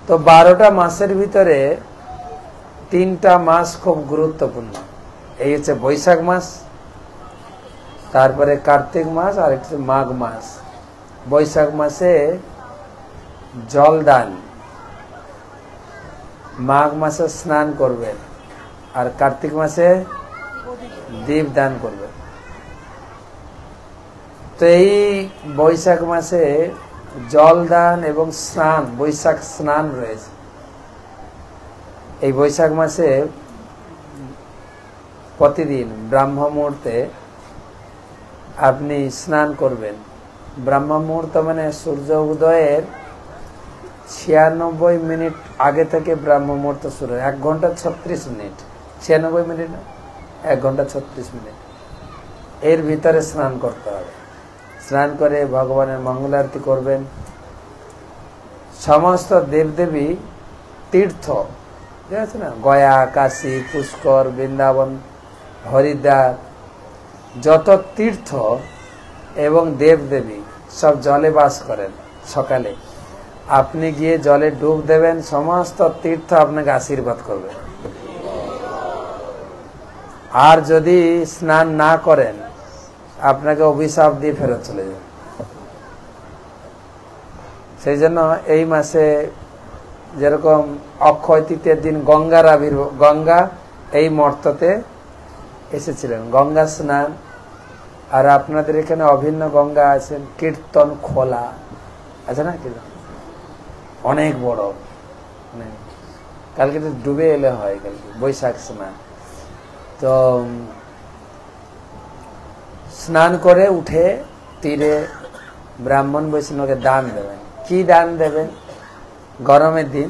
তো 12টা মাসের ভিতরে 3টা মাস খুব গুরুত্বপূর্ণ। এই হচ্ছে বৈশাখ মাস, তারপরে কার্তিক মাস, আর একটা মাঘ মাস। বৈশাখ মাসে জল দান, মাঘ মাসে স্নান করবেন, আর কার্তিক মাসে দীপ দান করবেন। তো এই বৈশাখ মাসে জল দান এবং স্নান, বৈশাখ স্নান রয়েছে। এই বৈশাখ মাসে প্রতিদিন ব্রাহ্ম মুহূর্তে আপনি স্নান করবেন। ব্রাহ্ম মুহূর্ত মানে সূর্য উদয়ের 96 মিনিট আগে থেকে ব্রাহ্ম মুহূর্ত শুরু হয়। 1 ঘন্টা 36 মিনিট, 96 মিনিট না, 1 ঘন্টা 36 মিনিট এর ভিতরে স্নান করতে হবে। স্নান করে ভগবানের মঙ্গল আরতি করবেন। সমস্ত দেবদেবী তীর্থ আছে না, গয়া, কাশী, পুষ্কর, বৃন্দাবন, হরিদ্বার, যত তীর্থ এবং দেবদেবী সব জলে বাস করেন। সকালে আপনি গিয়ে জলে ডুব দেবেন, সমস্ত তীর্থ আপনাকে আশীর্বাদ করবে। আর যদি স্নান না করেন আপনাকে অভিশাপ দিয়ে ফেরত চলে যাবে। সেই জন্য এই মাসে যেরকম অক্ষয় তৃতীয়ার দিন গঙ্গার আবির্ভাব, গঙ্গা এই মর্ততে এসেছিলেন, গঙ্গা স্নান। আর আপনাদের এখানে অভিন্ন গঙ্গা আছেন, কীর্তন খোলা আছে না, কীর্তন অনেক বড়, কালকে তো ডুবে এলে হয়, কালকে বৈশাখ স্নান। তো স্নান করে উঠে তীরে ব্রাহ্মণ বৈষ্ণবকে দান দেবেন। কি দান দেবেন? গরমের দিন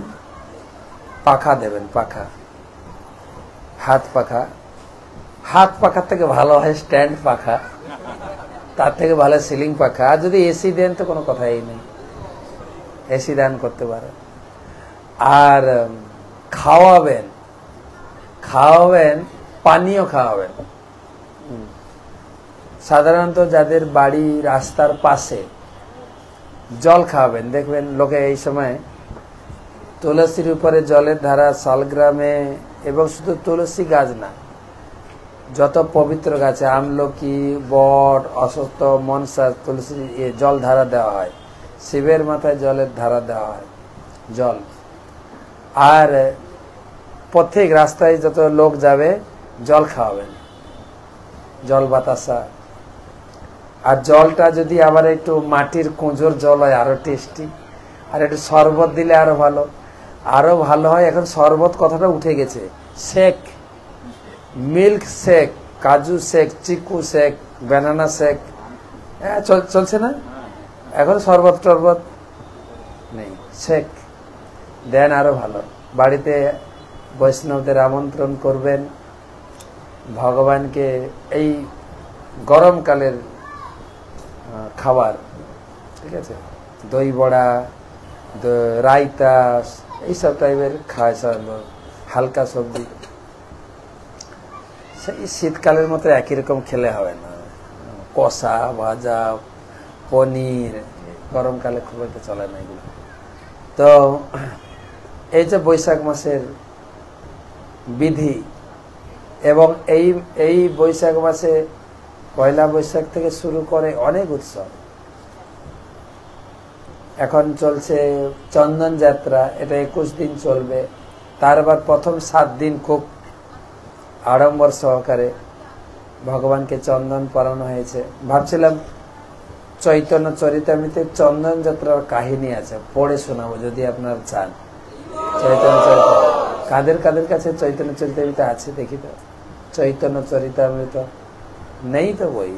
পাখা দেবেন, পাখা, হাত পাখা। হাত পাখার থেকে ভালো হয় স্ট্যান্ড পাখা, তার থেকে ভালো সিলিং পাখা। আর যদি এসি দেন তো কোনো কথাই নেই, এসি দান করতে পারে। আর খাওয়াবেন, পানীয় খাওয়াবেন। সাধারণত যাদের বাড়ি রাস্তার পাশে, জল খাওয়াবেন। দেখবেন লোকে এই সময় তুলসীর উপরে জলের ধারা, শালগ্রামে, এবং শুধু তুলসী গাছ না, যত পবিত্র গাছে আমলকি, বট, অশ্বত্থ, মনসা, তুলসী জল ধারা দেওয়া হয়। শিবের মাথায় জলের ধারা দেওয়া হয়, জল। আর প্রত্যেক রাস্তায় যত লোক যাবে জল খাওয়াবেন, জল বাতাসা। আর জলটা যদি আবার একটু মাটির কুঁজোর জল হয় আরো টেস্টি। আর একটু শরবত দিলে আরো ভালো, আরো ভালো হয়। এখন শরবত কথাটা উঠে গেছে, শেক, মিল্ক শেক, কাজু শেক, চিকু শেক, ব্যানানা শেক, হ্যাঁ চলছে না এখন? শরবত টরবত নেই, শেক দেন আরো ভালো। বাড়িতে বৈষ্ণবদের আমন্ত্রণ করবেন, ভগবানকে এই গরমকালের খাবার, ঠিক আছে, দই বড়া, রায়তা, এইসব টাইপের খায়, হালকা সবজি। সেই শীতকালের মতো একই রকম খেলে হবে না, কষা ভাজা, পনির, গরমকালে খুব একটা চলে না এগুলো। তো এই যে বৈশাখ মাসের বিধি, এবং এই বৈশাখ মাসে পয়লা বৈশাখ থেকে শুরু করে অনেক উৎসব। এখন চলছে চন্দন যাত্রা, এটা 21 দিন চলবে। তারপর প্রথম 7 দিন খুব আড়ম্বর সহকারে ভগবানকে চন্দন পরানো হয়েছে। ভাবছিলাম চৈতন্য চরিতামৃতে চন্দন যাত্রার কাহিনী আছে, পড়ে শোনাবো যদি আপনারা চান। চৈতন্য চরিত কাদের কাদের কাছে চৈতন্য চরিতামৃত আছে দেখি তো? চৈতন্য চরিতামৃত নেই তো বই।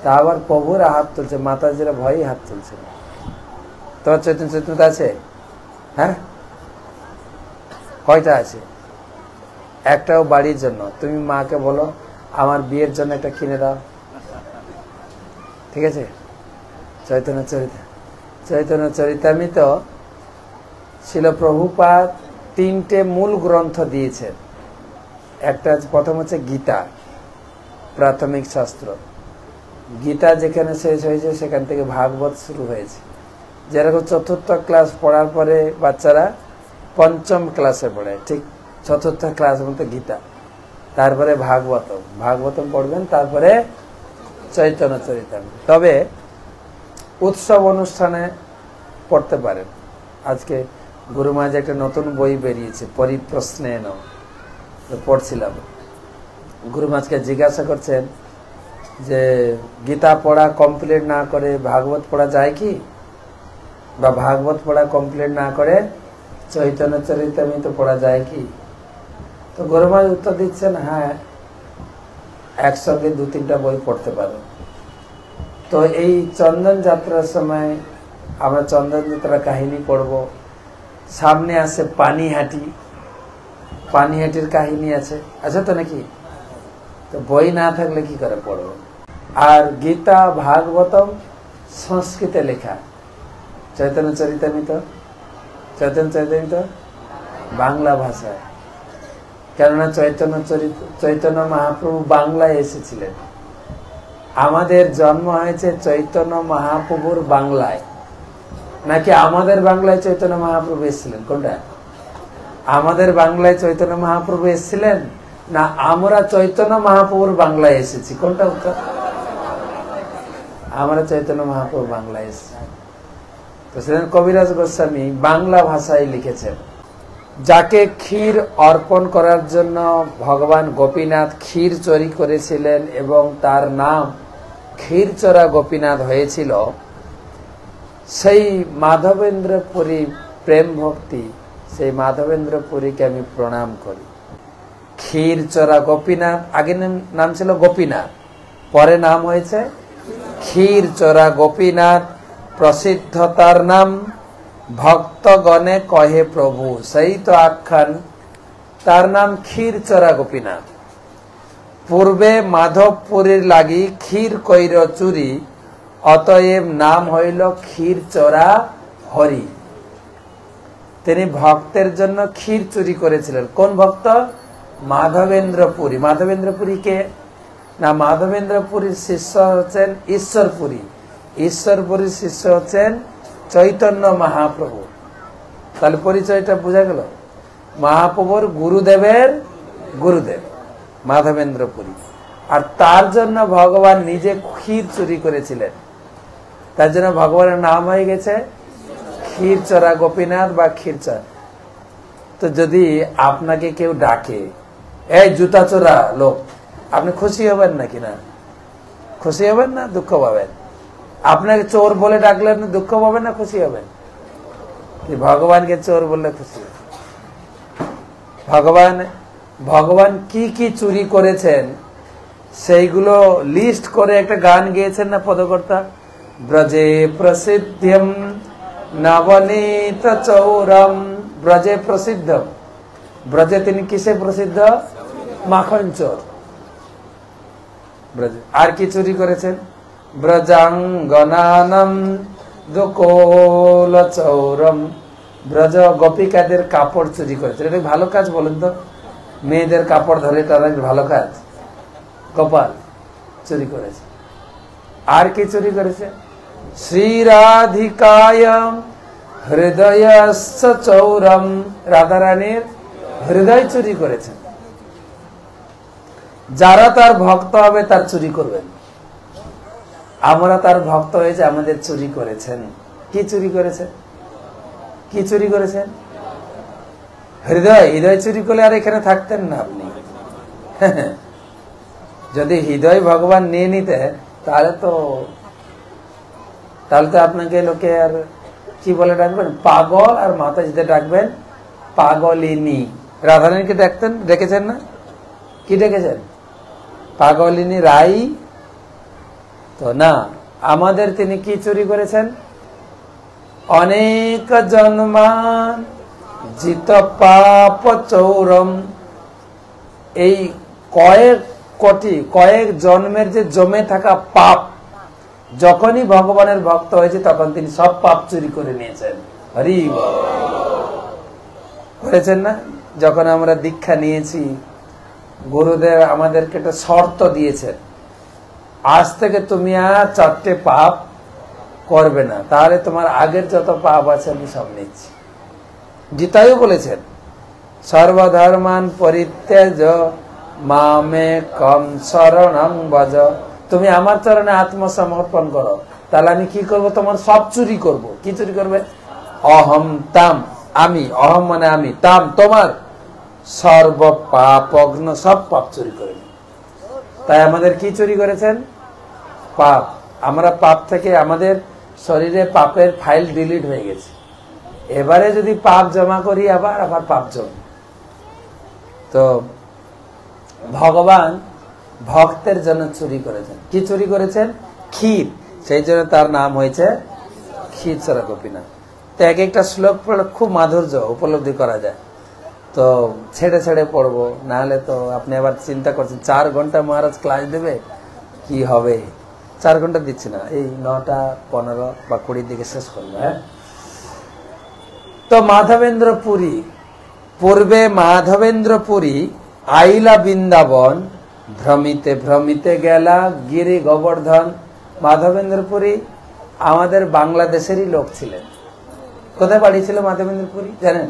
তা আবার প্রভুরা হাত তুলছে, মাতাজিরা ভয়ই হাত তুলছে না। তোমার চৈতন্য চরিতামৃত আছে? হ্যাঁ, কয়টা আছে? একটাও বাড়ির জন্য। তুমি মাকে বলো আমার বিয়ের জন্য একটা কিনে দাও, ঠিক আছে? চৈতন্য চরিতামৃত শিল প্রভুপাদ 3টে মূল গ্রন্থ দিয়েছেন। একটা প্রথম হচ্ছে গীতা, প্রাথমিক শাস্ত্র। গীতা যেখানে শেষ হয়েছে সেখান থেকে ভাগবত শুরু হয়েছে। যেরকম চতুর্থ ক্লাস পড়ার পরে বাচ্চারা পঞ্চম ক্লাসে পড়ে, ঠিক চতুর্থ ক্লাস বলতে গীতা, তারপরে ভাগবতম পড়বেন, তারপরে চৈতন্য চরিতামৃত। তবে উৎসব অনুষ্ঠানে পড়তে পারেন। আজকে গুরুমা যে একটা নতুন বই বেরিয়েছে পরিপ্রশ্নেন, পড়ছিলাম। গুরুমাজকে জিজ্ঞাসা করছেন যে গীতা পড়া কমপ্লিট না করে ভাগবত পড়া যায় কি, বা ভাগবত পড়া কমপ্লিট না করে চৈতন্য চরিতামৃত পড়া যায় কি? তো গুরুমাজ উত্তর দিচ্ছেন, হ্যাঁ, একসঙ্গে 2-3টা বই পড়তে পারো। তো এই চন্দন যাত্রার সময় আমরা চন্দন যাত্রার কাহিনী পড়ব। সামনে আছে পানিহাটির কাহিনী আছে তো নাকি? তো বই না থাকলে কি করে পড়ব? আর গীতা ভাগবতম সংস্কৃতে লেখা, চৈতন্য চরিতামৃত বাংলা ভাষায়। কেননা চৈতন্য মহাপ্রভু বাংলায় এসেছিলেন। আমাদের জন্ম হয়েছে চৈতন্য মহাপ্রভুর বাংলায়, নাকি আমাদের বাংলায় চৈতন্য মহাপ্রভু এসেছিলেন? কোনটা? আমাদের বাংলায় চৈতন্য মহাপ্রভু এসেছিলেন, না আমরা চৈতন্য মহাপ্রভুর বাংলায় এসেছি? কোনটা উত্তর? আমরা চৈতন্য মহাপ্রভু বাংলায় এসেছি। তো সেদিন কবিরাজ গোস্বামী বাংলা ভাষায় লিখেছেন, যাকে ক্ষীর অর্পণ করার জন্য ভগবান গোপীনাথ ক্ষীর চুরি করেছিলেন এবং তার নাম ক্ষীরচোরা গোপীনাথ হয়েছিল, সেই মাধবেন্দ্রপুরী প্রেম ভক্তি, সেই মাধবেন্দ্রপুরীকে আমি প্রণাম করি। ক্ষীরচোরা গোপীনাথ, আগে নাম ছিল গোপীনাথ, পরে নাম হয়েছে ক্ষীরচোরা গোপীনাথ। প্রসিদ্ধ তার নাম, ভক্তগণে কহে প্রভু, সেই তো আখ্যান, তার নাম ক্ষীরচোরা গোপীনাথ। পূর্বে মাধবপুরীর লাগি ক্ষীর কইর চুরি, অতএব নাম হইল ক্ষীরচোরা হরি। তিনি ভক্তের জন্য ক্ষীর চুরি করেছিলেন। কোন ভক্ত? মাধবেন্দ্রপুরী। মাধবেন্দ্রপুরী কে? না, মাধবেন্দ্রপুরীর শিষ্য হচ্ছেন ঈশ্বরপুরী, ঈশ্বরপুরীর শিষ্য হচ্ছেন চৈতন্য মহাপ্রভু। তাহলে পরিচয়টা বোঝা গেল, মহাপ্রভুর গুরুদেবের গুরুদেব মাধবেন্দ্রপুরী। আর তার জন্য ভগবান নিজে ক্ষীর চুরি করেছিলেন, তার জন্য ভগবানের নাম হয়ে গেছে ক্ষীরচোরা গোপীনাথ বা ক্ষীরচর। তো যদি আপনাকে কেউ ডাকে, এই জুতা চোরা লোক, আপনি খুশি হবেন নাকি? না, খুশি হবেন না দুঃখ পাবেন? আপনাকে চোর বলে ডাকলে আপনি দুঃখ পাবেন না খুশি হবেন? ভগবানকে চোর বললে খুশি হবে। ভগবান কি কি চুরি করেছেন সেইগুলো লিস্ট করে একটা গান গেয়েছেন না পদকর্তা, ব্রজে প্রসিদ্ধম নবনীত চৌরম। ব্রজে প্রসিদ্ধম, ব্রজে তিনি কিসে প্রসিদ্ধ? মাখন চোর। ব্রজে আর কি চুরি করেছেন? ব্রজাঙ্গনানম দুকোল চৌরম। ব্রজ গোপিকাদের কাপড় চুরি করেছে। এটা ভালো কাজ বলেন তো? মেয়েদের কাপড় ধরে তারা ভালো কাজ? কপাল চুরি করেছে। আর কি চুরি করেছে? শ্রীরাধিকায় হৃদয় চৌরম। রাধারানীর হৃদয় চুরি করেছেন। যারা তার ভক্ত হবে তার চুরি করবেন। আমরা তার ভক্ত হয়েছে, আমাদের চুরি করেছেন। কি চুরি করেছেন? কি চুরি করেছেন? হৃদয়। হৃদয় চুরি করলে আর এখানে থাকতেন না আপনি। যদি হৃদয় ভগবান নিয়ে নিতে তাহলে তো আপনাকে লোকে আর কি বলে ডাকবেন? পাগল। আর মাতাজিদের ডাকবেন পাগলিনী। রাধারানীকে ডেকেছেন না? কি ডেকেছেন? পাগলিনী রাই তো না। আমাদের তিনি কি চুরি করেছেন? অনেক জন্মান জিত পাপ চৌরম। এই কয়েক জন্মের যে জমে থাকা পাপ, যখনই ভগবানের ভক্ত হয়েছে তখন তিনি সব পাপ চুরি করে নিয়েছেন। হরি করেছেন না? যখন আমরা দীক্ষা নিয়েছি, গুরুদেব আমাদেরকে একটা শর্ত দিয়েছেন, আজ থেকে তুমি আর 4টে পাপ করবে না, তাহলে তোমার আগের যত পাপ আছে আমি সব নিচ্ছি। গীতায়ও বলেছেন সর্বধর্মান পরিত্যাজ মামেকং শরণং ভজ, তুমি আমার চরণে আত্মসমর্পণ করো, তাহলে আমি কি করব, তোমার সব চুরি করব। কি চুরি করবে? অহম তাম, আমি, অহম মানে আমি, তাম তোমার, সর্ব পাপগ্ন, সব পাপ চুরি করে। তাই আমাদের কি চুরি করেছেন? পাপ। আমরা পাপ থেকে আমাদের শরীরে পাপের ফাইল ডিলিট হয়ে গেছে, এবারে যদি পাপ জমা করি আবার আবার পাপ জমা। তো ভগবান ভক্তের জন্য চুরি করেছেন। কি চুরি করেছেন? ক্ষীর। সেই জন্য তার নাম হয়েছে ক্ষীরচোরা গোপীনাথ। তো এক একটা শ্লোক পড়লে খুব মাধুর্য উপলব্ধি করা যায়। তো ছেড়ে ছেড়ে পড়বো, নাহলে তো আপনি আবার চিন্তা করছেন 4 ঘন্টা মহারাজ ক্লাস দেবে, কি হবে। 4 ঘন্টা দিচ্ছি না, এই 9টা 15 বা 20 দিকে শেষ করবো। হ্যাঁ, তো মাধবেন্দ্র পুরী, পূর্বে মাধবেন্দ্র পুরী আইলা বৃন্দাবন, ভ্রমিতে ভ্রমিতে গেলা গিরি গোবর্ধন। মাধবেন্দ্র পুরী আমাদের বাংলাদেশেরই লোক ছিলেন। কোথায় বাড়ি ছিল মাধবেন্দ্র পুরী জানেন?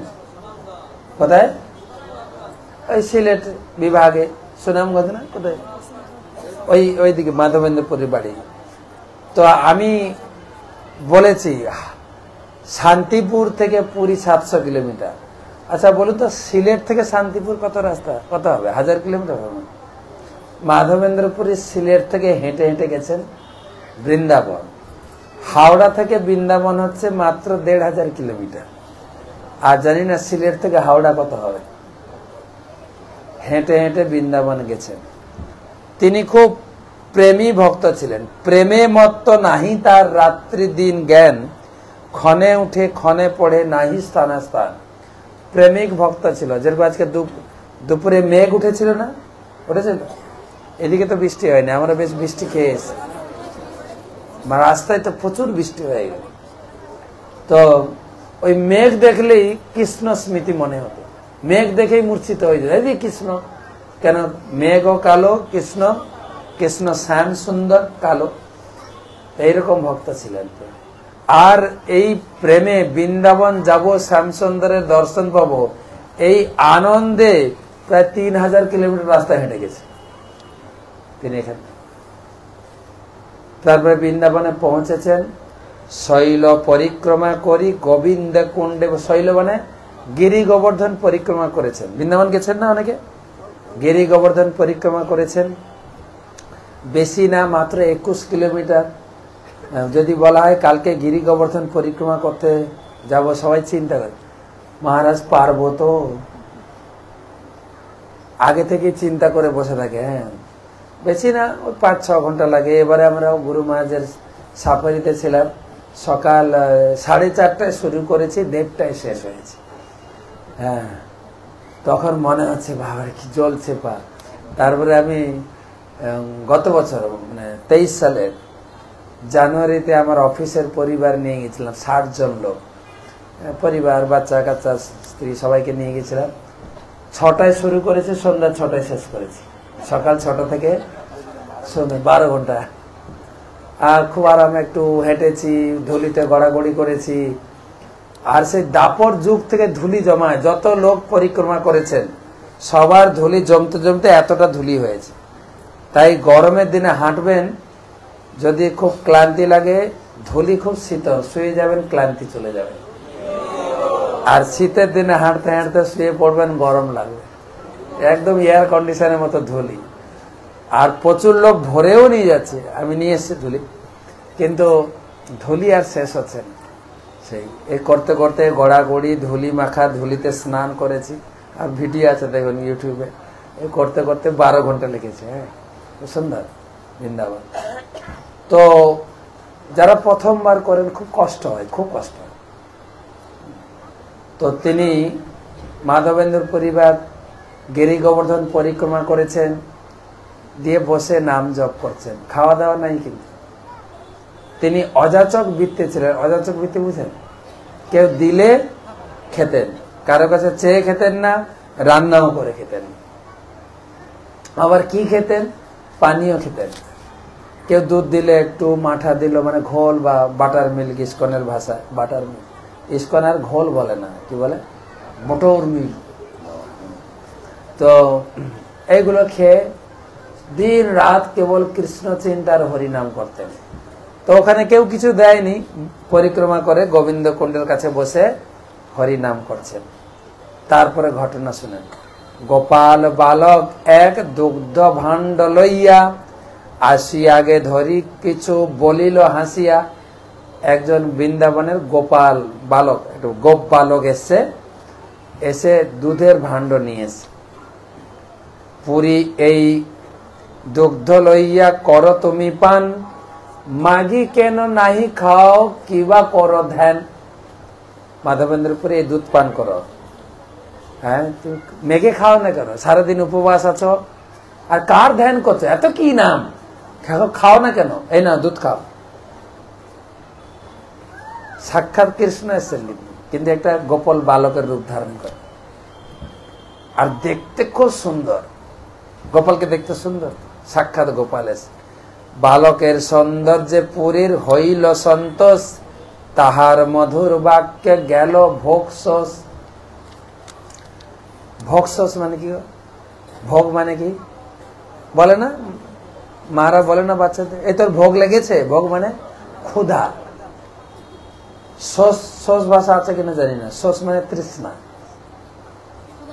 কোথায়? ওই সিলেট বিভাগে সুনামগঞ্জ না কোথায়, ওইদিকে মাধবেন্দ্র পুরী বাড়ি। তো আমি বলেছি শান্তিপুর থেকে পুরী 700 কিলোমিটার। আচ্ছা বলুন তো, সিলেট থেকে শান্তিপুর কত রাস্তা, কত হবে? 1000 কিলোমিটার হবে। মাধবেন্দ্রপুরী সিলেট থেকে হেঁটে হেঁটে গেছেন বৃন্দাবন। হাওড়া থেকে বৃন্দাবন হচ্ছে মাত্র 1500 কিলোমিটার। আর জানি না সিলেট থেকে হাওড়া কত হবে। হেঁটে হেঁটে বৃন্দাবন গেছেন। তিনি খুব প্রেমী ভক্ত ছিলেন। প্রেমে মত্ত নাহি তার রাত্রি দিন জ্ঞান, ক্ষণে উঠে ক্ষণে পড়ে নাহি স্থানা স্থান। প্রেমিক ভক্ত ছিল। যেরকম আজকে দুপুরে মেঘ উঠেছিল না, উঠেছে? এদিকে তো বৃষ্টি হয়নি, আমরা বেশ বৃষ্টি খেয়ে এসেছি। রাস্তায় তো প্রচুর বৃষ্টি হয়ে গেল। তো ওই মেঘ দেখলেই কৃষ্ণ স্মৃতি মনে হতো। মেঘ দেখেই মূর্ছিত হয়ে যায়, এই কৃষ্ণ কেন? মেঘও কালো, কৃষ্ণ, কৃষ্ণ শ্যাম সুন্দর কালো। এইরকম ভক্ত ছিলেন। আর এই প্রেমে বৃন্দাবন যাব, শ্যামসুন্দরের দর্শন পাবো, এই আনন্দে প্রায় 3000 কিলোমিটার রাস্তা হেঁটে গেছে তিনি এখানে। তারপরে বৃন্দাবনে পৌঁছেছেন, শৈল পরিক্রমা করি গোবিন্দ কুণ্ডে, শৈল মানে গিরি গোবর্ধন পরিক্রমা করেছেন। বৃন্দাবন গেছেন না অনেকে? গিরি গোবর্ধন পরিক্রমা করেছেন। বেশি না, মাত্র 21 কিলোমিটার। যদি বলা হয় কালকে গিরি গোবর্ধন পরিক্রমা করতে যাব, সবাই চিন্তা করে মহারাজ পারবো তো? আগে থেকে চিন্তা করে বসে থাকে। হ্যাঁ, বেশি না, ওই 5-6 ঘন্টা লাগে। এবারে আমরা গুরু মহারাজের সাফারিতে ছিলাম, সকাল 4:30টায় শুরু করেছি, 1:30টায় শেষ হয়েছে। হ্যাঁ, তখন মনে হচ্ছে বাবার কি জ্বলছে পা। তারপরে আমি গত বছর মানে 23 সালের জানুয়ারিতে আমার অফিসের পরিবার নিয়ে গেছিলাম, 60 জন লোক, পরিবার, বাচ্চা কাচ্চা, স্ত্রী, সবাইকে নিয়ে গেছিলাম। 6টায় শুরু করেছি, সন্ধ্যা 6টায় শেষ করেছি। সকাল 6টা থেকে সন্ধ্যা 12 ঘন্টা। আর খুব আরামে একটু হেঁটেছি, ধুলিতে গড়াগড়ি করেছি। আর সেই দাপর যুগ থেকে ধুলি জমায়, যত লোক পরিক্রমা করেছেন সবার ধুলি জমতে জমতে এতটা ধুলি হয়েছে। তাই গরমের দিনে হাঁটবেন, যদি খুব ক্লান্তি লাগে, ধুলি খুব শীতল, শুয়ে যাবেন, ক্লান্তি চলে যাবে। আর শীতের দিনে হাঁটতে হাঁটতে শুয়ে পড়বেন, গরম লাগবে, একদম এয়ার কন্ডিশনের মতো ধুলি। আর প্রচুর লোক ভরেও নিয়ে যাচ্ছে, আমি নিয়ে এসেছি ধুলি, কিন্তু ধুলি আর শেষ হচ্ছে না। সেই এই করতে করতে গড়াগড়ি, ধুলি মাখা, ধুলিতে স্নান করেছি। আর ভিডিও আছে দেখুন ইউটিউবে। এই করতে করতে 12 ঘন্টা লেগেছে। হ্যাঁ, খুব সুন্দর বৃন্দাবন। তো যারা প্রথমবার করেন খুব কষ্ট হয়, খুব কষ্ট হয়। তো তিনি মাধবেন্দ্র পরিবার গিরি গোবর্ধন পরিক্রমা করেছেন, দিয়ে বসে নাম জপ করছেন, খাওয়া দাওয়া নাই। কিন্তু তিনি অযাচক বৃত্তি ছিলেন। অযাচক বৃত্তি বুঝেন? কেউ দিলে খেতেন, কারো কাছে চেয়ে খেতেন না, রান্নাও করে খেতেন। আবার কি খেতেন? পানীয় খেতেন। কেউ দুধ দিলে একটু মাঠা দিল, মানে ঘোল বা বাটার মিল্ক, ইস্কনের ভাষায় বাটার মিল্ক। ইস্কন আর ঘোল বলে না, কি বলে, মোটর মিল্ক। তো এইগুলো খেয়ে দিন রাত কেবল কৃষ্ণ চিন্তার হরিনাম করতেন। তো ওখানে কেউ কিছু দেয়নি, পরিক্রমা করে গোবিন্দ কুণ্ডের কাছে বসে হরিনাম করছেন। তারপরে ঘটনা শুনেন। গোপাল বালক এক দুগ্ধ ভাণ্ড লইয়া আসি আগে ধরি কিছু বলিল হাসিয়া। একজন বৃন্দাবনের গোপাল বালক, একটু গোপ বালক এসে দুধের ভাণ্ড নিয়েছে। পুরী এই দুগ্ধ লইয়া কর তুমি পান, মাগি কেন নাহি খাও কিবা করো ধ্যান। মাধবেন্দ্রপুরে এই দুধ পান করো, হ্যাঁ তুমি মেঘে খাও না কেন, সারাদিন উপবাস আছো, আর কার ধ্যান করছো, এত কি নাম, খাও না কেন, এই না দুধ খাও। সাক্ষাৎ কৃষ্ণ এসেছেন, কিন্তু একটা গোপাল বালকের রূপ ধারণ করে, আর দেখতে খুব সুন্দর। গোপালকে দেখতে সুন্দর, সাক্ষাৎ গোপাল এসে। বালকের সৌন্দর্যে পুরীর হইল সন্তোষ, তাহার মধুর বাক্যে গেল ভোগসোস। ভোগসোস মানে কি, ভোগ মানে কি বলে না, মারা বলে না বাচ্চাদের, এই তোর ভোগ লেগেছে, ভোগ মানে ক্ষুধা। সোস, সোস ভাষা আছে কিনা জানি না, সোস মানে তৃষ্ণা।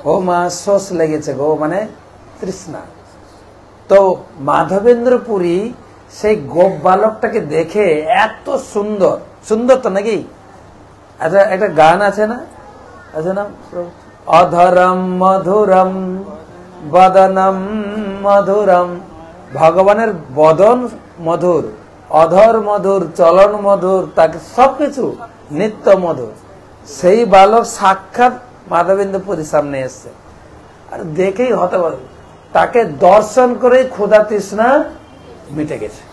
ও মা সোস লেগেছে গো, মানে তৃষ্ণা। তো মাধবেন্দ্র পুরী সেই গোপ বালকটাকে দেখে এত সুন্দর, সুন্দর তো নাকি, আচ্ছা একটা গান আছে না, আছে না, অধরম মধুরম বদনম মধুরম। ভগবানের বদন মধুর, অধর মধুর, চলন মধুর, তাকে সবকিছু নিত্য মধুর। সেই বালক সাক্ষাৎ মাধবেন্দ্র পুরীর সামনে এসছে, আর দেখেই হতে পারে, তাকে দর্শন করে ক্ষুধা তৃষ্ণা মিটে গেছে।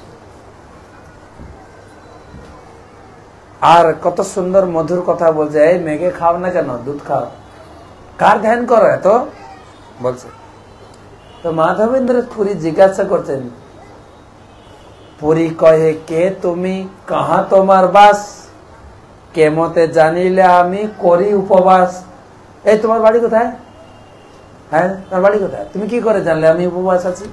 আর কত সুন্দর মধুর কথা বলছে, এই মেঘে খাও না কেন, দুধ খাও, কার ধ্যান করো এত বলছে। তো মাধবেন্দ্র পুরী জিজ্ঞাসা করছেন, পুরী কহে কে তুমি, কাহা তোমার বাস, কেমতে জানিলে আমি করি উপবাস। এই তোমার বাড়ি কোথায়, হ্যাঁ তোমার বাড়ি কোথায়, তুমি কি করে জানলে আমি উপবাস আছি।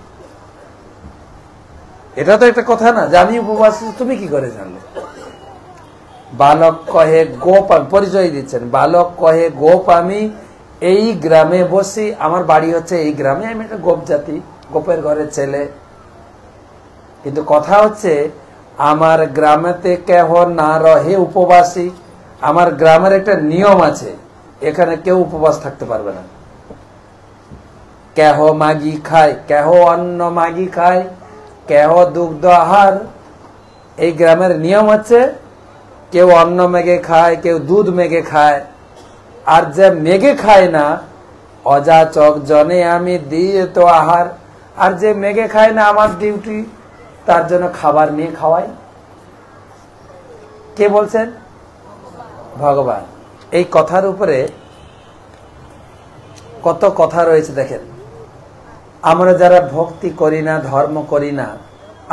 এটা তো একটা কথা না যে আমি উপবাস আছি, তুমি কি করে জানলে। বালক কহে গোপ, পরিচয় দিচ্ছেন, বালক কহে গোপ আমি এই গ্রামে বসি, আমার বাড়ি হচ্ছে এই গ্রামে, আমি একটা গোপ জাতি, গোপের ঘরের ছেলে। কিন্তু কথা হচ্ছে আমার গ্রামেতে কেহ না রহে উপবাসী। আমার গ্রামের একটা নিয়ম আছে, এখানে কেউ উপবাস থাকতে পারবে না। কেহ মাগি খায়, কেহ অন্ন মাগি খায়, কেহ দুগ্ধ আহার। এই গ্রামের নিয়ম হচ্ছে কেউ অন্ন মেঘে খায়, কেউ দুধ মেঘে খায়। আর যে মেঘে খায় না, অযাচক জনে আমি দিয়ে তো আহার। আর যে মেঘে খায় না, আমার ডিউটি তার জন্য খাবার নিয়ে খাওয়াই। কে বলছেন, ভগবান। এই কথার উপরে কত কথা রয়েছে দেখেন। আমরা যারা ভক্তি করি না, ধর্ম করি না,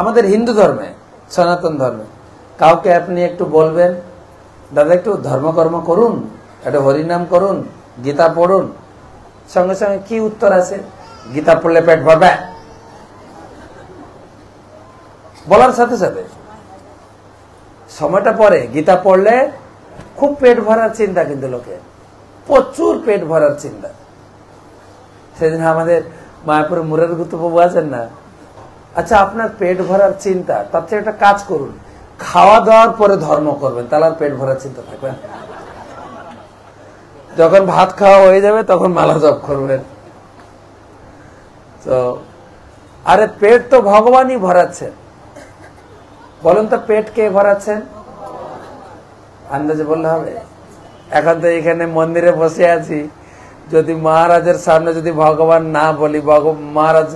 আমাদের হিন্দু ধর্মে, সনাতন ধর্মে, কাউকে আপনি একটু বলবেন, দাদা একটু ধর্মকর্ম করুন, একটু হরিনাম করুন, গীতা পড়ুন, সঙ্গে সঙ্গে কি উত্তর আছে, গীতা পড়লে পেট ভরবে। বলার সাথে সাথে সময়টা পরে গীতা পড়লে খুব পেট ভরার চিন্তা, কিন্তু লোকে প্রচুর পেট ভরার চিন্তা। সেদিন আমাদের মায়াপুরে মুরার গুতু বাবু আছেন না, আচ্ছা আপনার পেট ভরার চিন্তা, তার থেকে একটা কাজ করুন, খাওয়া দাওয়ার পরে ধর্ম করবেন, তাহলে আর পেট ভরার চিন্তা থাকবে না। যখন ভাত খাওয়া হয়ে যাবে তখন মালা জপ করবেন। তো আরে পেট তো ভগবানই ভরাচ্ছেন, বলুন তো পেট কে ভরাচ্ছেন, আন্দাজে বললে হবে। এখন তো এখানে মন্দিরে বসে আছি, যদি মহারাজের সামনে যদি ভগবান না বলি, মহারাজ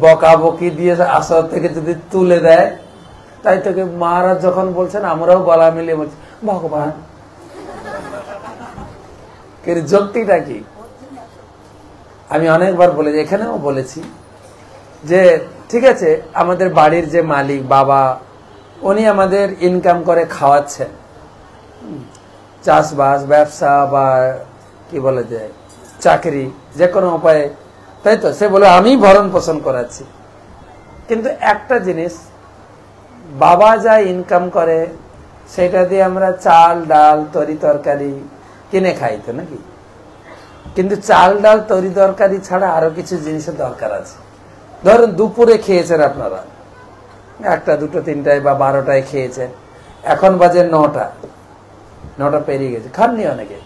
বকাবকি দিয়ে আসর থেকে যদি তুলে দেয়, তাই থেকে মহারাজ যখন বলছেন আমরাও গলা মিলিয়ে বলছি ভগবান। যুক্তিটা কি? আমি অনেকবার বলেছি, এখানেও বলেছি যে ঠিক আছে, আমাদের বাড়ির যে মালিক বাবা, উনি আমাদের ইনকাম করে খাওয়াচ্ছেন, চাষবাস ব্যবসা বা কি বলে যায় চাকরি, যে কোনো উপায়ে, তাই তো? সে বলে আমি ভরণ পোষণ করাচ্ছি। কিন্তু একটা জিনিস, বাবা যা ইনকাম করে সেটা দিয়ে আমরা চাল ডাল তরি তরকারি কিনে খাই তো নাকি? কিন্তু চাল ডাল তরি তরকারি ছাড়া আরো কিছু জিনিসের দরকার আছে। ধরুন দুপুরে খেয়েছেন আপনারা, 1টা 2টো 3টায় বা 12টায় খেয়েছেন, এখন বাজে 9টা পেরিয়ে গেছে, খাননি অনেকে,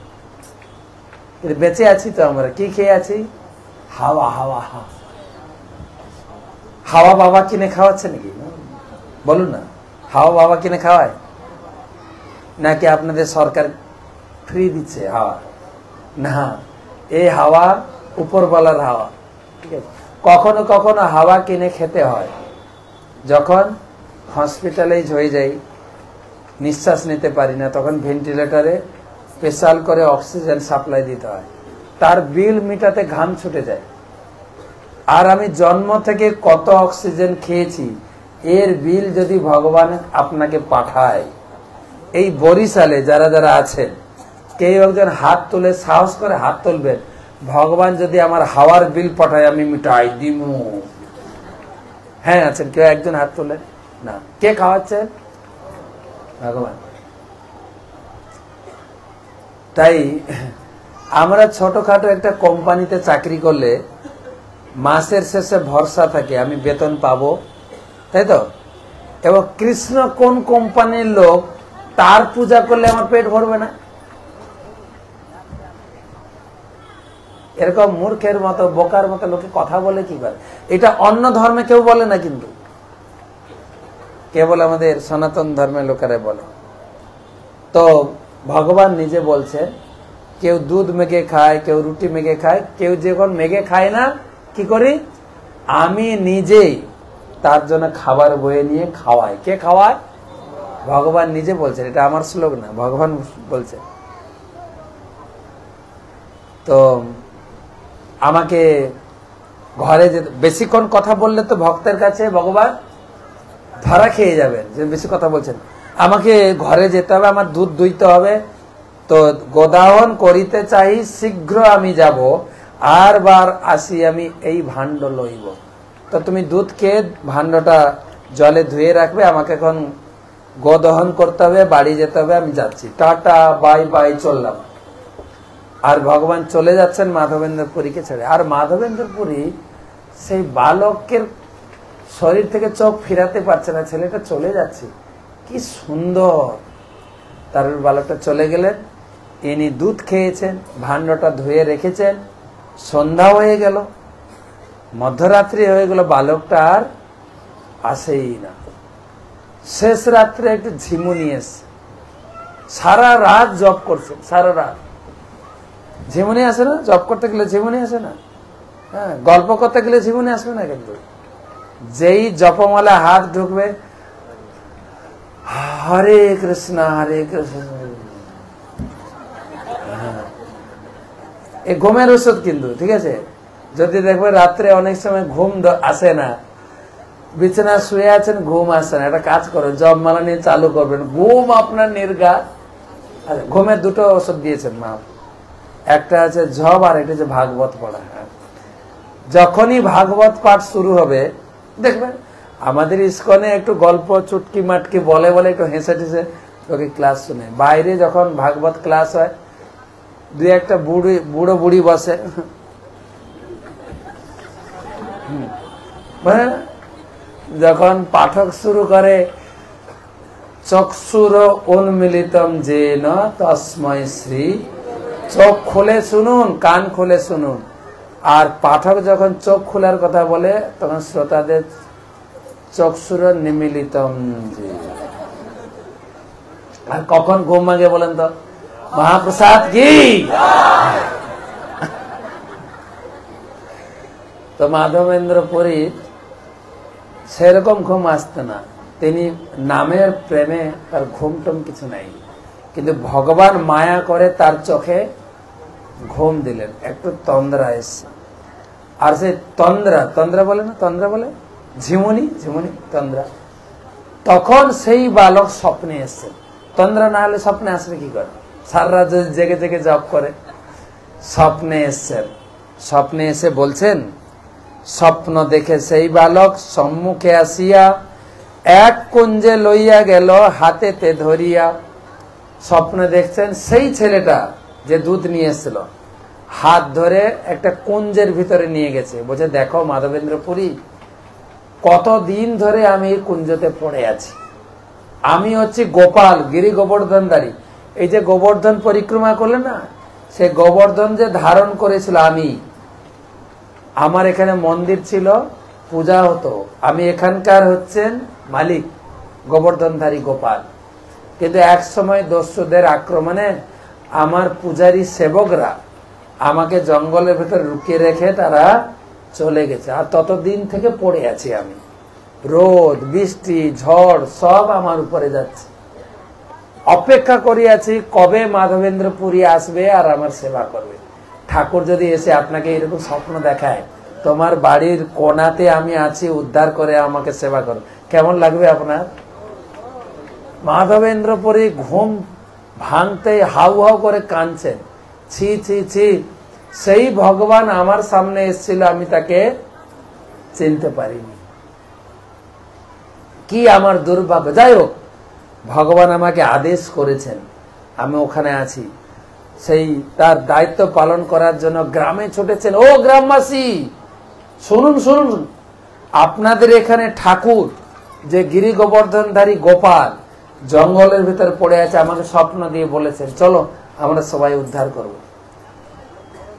কিন্তু বেঁচে আছি তো আমরা। কি খেয়ে আছি? হাওয়া হাওয়া হাওয়া। হাওয়া বাবা কিনে খাওয়াচ্ছে নাকি? বলুন না, হাওয়া বাবা কিনে খাওয়ায় নাকি আপনাদের সরকার ফ্রি দিচ্ছে হাওয়া? না, এই হাওয়া উপরওয়ালার হাওয়া। ঠিক আছে, কখনো কখনো হাওয়া কিনে খেতে হয় যখন হসপিটালাইজ হয়ে যাই, নিঃশ্বাস নিতে পারি না, তখন ভেন্টিলেটরে স্পেশাল করে অক্সিজেন সাপ্লাই দিতে হয়, তার বিল মিটাতে ঘাম ছুটে যায়। আর আমি জন্ম থেকে কত অক্সিজেন খেয়েছি এর বিল যদি ভগবান আপনাকে পাঠায়, এই বরিশালে যারা যারা আছেন কেউ একজন হাত তুলে, সাহস করে হাত তুলবেন, ভগবান যদি আমার হাওয়ার বিল পাঠায় আমি মিটাই দিমু। হ্যাঁ আছেন কেউ একজন হাত তুলে? না। কে খাওয়াচ্ছেন? ভগবান। তাই আমরা ছোটখাটো একটা কোম্পানিতে চাকরি করলে মাসের শেষে ভরসা থাকে আমি বেতন পাবো, তাই তো? এবং কৃষ্ণ কোন কোম্পানির লোক, তার পূজা করলে আমার পেট ভরবে না? এরকম মূর্খের মতো বোকার মতো লোকে কথা বলে কি করে? এটা অন্য ধর্মে কেউ বলে না, কিন্তু কেবল আমাদের সনাতন ধর্মের লোকেরা বলে। তো ভগবান নিজে বলছেন, কেউ দুধ মেঘে খায়, কেউ রুটি মেঘে খায়, কেউ যখন মেঘে খায় না, কি করি? আমি নিজেই তার জন্য খাবার বয়ে নিয়ে খাওয়াই। কে খাওয়ায়? ভগবান নিজে বলছেন, এটা আমার শ্লোক না, ভগবান বলছেন। তো আমাকে ঘরে যে বেশিক্ষণ কথা বললে তো ভক্তের কাছে ভগবান ধরা খেয়ে যাবেন যে বেশি কথা বলছেন। আমাকে ঘরে যেতে হবে, আমার দুধ দুইতে হবে, তো গোদাহন করিতে চাই, শীঘ্র আমি যাব, আর বার আসি আমি এই ভাণ্ড লইব। তো তুমি দুধ খেয়ে ভাণ্ডটা জলে ধুয়ে রাখবে, আমাকে এখন গোদহন করতে হবে, বাড়ি যেতে হবে, আমি যাচ্ছি, টাটা বাই বাই, চললাম। আর ভগবান চলে যাচ্ছেন মাধবেন্দ্র পুরীকে ছেড়ে। আর মাধবেন্দ্র পুরী সেই বালকের শরীর থেকে চোখ ফিরাতে পারছে না, ছেলেটা চলে যাচ্ছে, কি সুন্দর। তার বালকটা চলে গেলেন, ইনি দুধ খেয়েছেন, ভাণ্ডটা ধুয়ে রেখেছেন, সন্ধ্যা হয়ে গেল, মধ্যরাত্রি হয়ে গেল, বালকটা আর আসেই না। শেষ রাত্রে একটু ঝিমুনি এসছে, সারা রাত জপ করছেন, সারা রাত। ঝিমুনি আসে না? জপ করতে গেলে ঝিমুনি আসে না? হ্যাঁ, গল্প করতে গেলে ঝিমুনি আসবে না, কিন্তু যেই জপমালা হাত ঢুকবে, হরে কৃষ্ণ হরে কৃষ্ণ, এই ঘুমের ওষুধ কিন্তু, ঠিক আছে? যদি দেখবে রাত্রে অনেক সময় ঘুম আসে না, বিছানা শুয়ে আছেন, ঘুম আসে না, একটা কাজ করো, জপমালা নিয়ে চালু করবেন, ঘুম আপনার নির্ঘাত। আচ্ছা, ঘুমের দুটো ওষুধ দিয়েছেন মা, একটা আছে জপ আর একটা হচ্ছে ভাগবত পড়া। যখনই ভাগবত পাঠ শুরু হবে দেখবেন আমাদের ইস্কনে একটু গল্প চুটকি মাটকি বলে বলে একটু হেসে ঠেসে লোকে ক্লাস শুনে। বাইরে যখন ভাগবত ক্লাস হয়, দুই একটা বুড়ো বুড়ি বসে, যখন পাঠক শুরু করে, চক্ষুর উন্মিলিতম যেন তস্মৈ শ্রী, চোখ খুলে শুনুন, কান খুলে শুনুন। আর পাঠক যখন চোখ খোলার কথা বলে তখন শ্রোতাদের চক্ষুর নিমিলিতম। আর কখন ঘুম ভাঙে বলেন তো? মহাপ্রসাদ কি? তো মাধবেন্দ্র পুরী সেরকম ঘুম আসতো না, তিনি নামের প্রেমে তার ঘুম টুম কিছু নাই, কিন্তু ভগবান মায়া করে তার চোখে ঘুম দিলেন, একটু তন্দ্রা এসছে। আর সেই তন্দ্রা বলে না, তন্দ্রা বলে ঝিমুনি ঝিমুনি তন্দ্রা। তখন সেই বালক স্বপ্নে এসছেন। তন্দ্রা না হলে স্বপ্নে আসবে কি করে? সারা রাত যদি জেগে জেগে জপ করে। স্বপ্নে এসছেন, স্বপ্নে এসে বলছেন, স্বপ্ন দেখে সেই বালক সম্মুখে আসিয়া এক কুঞ্জে লইয়া গেল হাতেতে ধরিয়া। স্বপ্নে দেখছেন সেই ছেলেটা যে দুধ নিয়ে এসেছিল, হাত ধরে একটা কুঞ্জের ভিতরে নিয়ে গেছে। বলছে, দেখো মাধবেন্দ্র পুরী, কতদিন ধরে আমি এই কুঞ্জতে পড়ে আছি। আমি হচ্ছি গোপাল, গিরি গোবর্ধনধারী। এই যে গোবর্ধন পরিক্রমা করলে না, সে গোবর্ধন যে ধারণ করেছিল আমি। আমার এখানে মন্দির ছিল, পূজা হতো, আমি এখানকার হচ্ছেন মালিক, গোবর্ধনধারী গোপাল। কিন্তু এক সময় দস্যুদের আক্রমণে আমার পূজারী সেবকরা আমাকে জঙ্গলের ভেতরে লুকিয়ে রেখে তারা চলে গেছে। আর ততদিন থেকে পড়ে আছি আমি। রোদ বৃষ্টি ঝড় সব আমার উপরে যাচ্ছে। অপেক্ষা করিয়াছি কবে মাধবেন্দ্র পুরী আসবে আর আমার সেবা করবে। ঠাকুর যদি এসে আপনাকে এরকম স্বপ্ন দেখায়, তোমার বাড়ির কোণাতে আমি আছি, উদ্ধার করে আমাকে সেবা করো, কেমন লাগবে আপনার? মাধবেন্দ্র পুরী ঘুম ভাঙতে হাউ হাউ করে কাঁদছেন, ছি ছি ছি, সেই ভগবান আমার সামনে এসেছিল, আমি তাকে চিনতে পারিনি, কি আমার দুর্ভাগ্য। যাই হোক, ভগবান আমাকে আদেশ করেছেন, আমি ওখানে আছি। সেই তার দায়িত্ব পালন করার জন্য গ্রামে ছুটেছেন। ও গ্রামবাসী, শুনুন শুনুন, আপনাদের এখানে ঠাকুর যে গিরি গোবর্ধনধারী গোপাল জঙ্গলের ভিতরে পড়ে আছে, আমাকে স্বপ্ন দিয়ে বলেছেন, চলো আমরা সবাই উদ্ধার করব।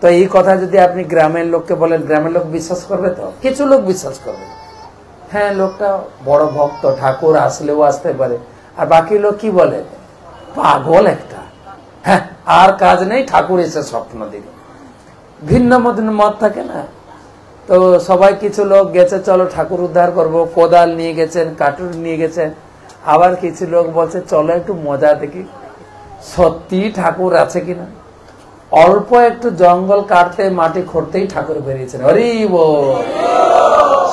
তো এই কথা যদি আপনি গ্রামের লোককে বলেন, গ্রামের লোক বিশ্বাস করবে? তো কিছু লোক বিশ্বাস করবে, হ্যাঁ লোকটা বড় ভক্ত, ঠাকুর আসলেও আসতে পারে। আর বাকি লোক কি বলে, পাগল একটা, হ্যাঁ আর কাজ নেই, ঠাকুর এসে স্বপ্ন দিল। ভিন্ন মত থাকে না। তো সবাই কিছু লোক গেছে, চলো ঠাকুর উদ্ধার করব, কোদাল নিয়ে গেছেন, কাটুর নিয়ে গেছেন। আবার কিছু লোক বলছে, চলো একটু মজা দেখি, সত্যি ঠাকুর আছে কিনা। অল্প একটু জঙ্গল কাটতে মাটি খুঁড়তেই ঠাকুর বেরিয়েছেন। হরি বল।